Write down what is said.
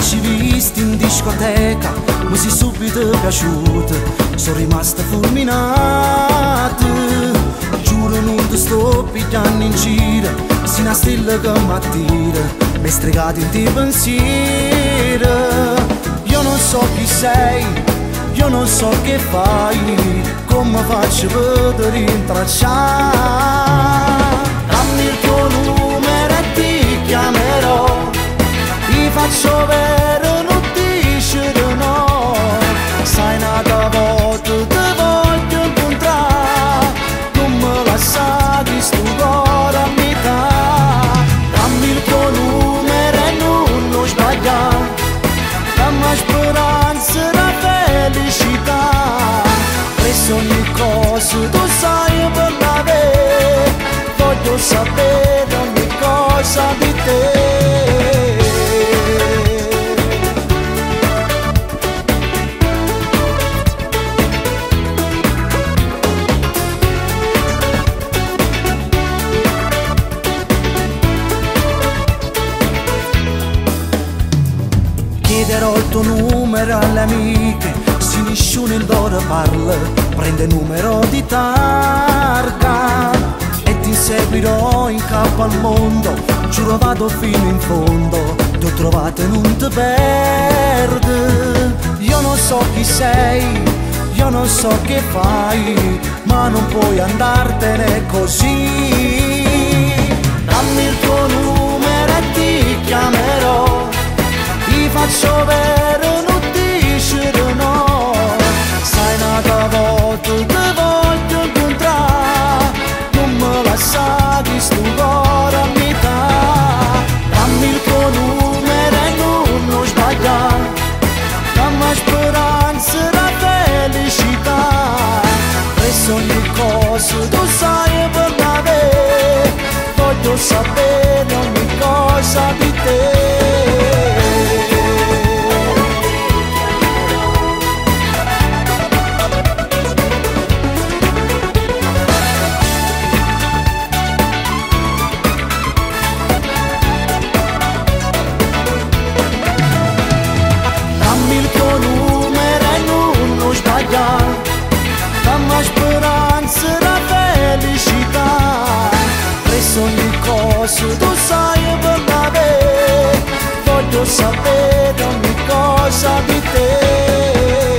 ci visti in discoteca, mi si subito piaciuta, sono rimasta fulminata. Giuro non ti sto pigliando in giro, sei una stella che mi attira, mi stregati in te pensiero. Io non so chi sei, io non so che fai, come faccio per rintracciare. Dammi il tuo numero e ti chiamerò, ti faccio vero, non dici di no. Sai nata volta, ti voglio incontrare, non me lasciare sto cuore a metà. Dammi il tuo numero e non lo sbagliare, dammi speranza, la felicità. Presso ogni cosa tu sai per l'avere, voglio sapere ogni cosa di te. Chiederò il tuo numero alle amiche, se nessuno in loro parla, prende il numero di targa e ti seguirò in capo al mondo, giuro vado fino in fondo, ti ho trovato e non ti perdo. Io non so chi sei, io non so che fai, ma non puoi andartene così. Dammi il tuo numero e ti chiamerò, ti faccio vero, non dici di no. Sai nata volta, ti voglio incontrare, non me lasciare sto cuore a metà. Dammi il tuo numero e non lo sbagliare, dammi speranza, la felicità. Presso ogni cosa tu sai per l'avere, voglio sapere ogni cosa di te. Dammi speranza, la felicità. Presso ogni cosa tu sai per l'avere, voglio sapere ogni cosa di te.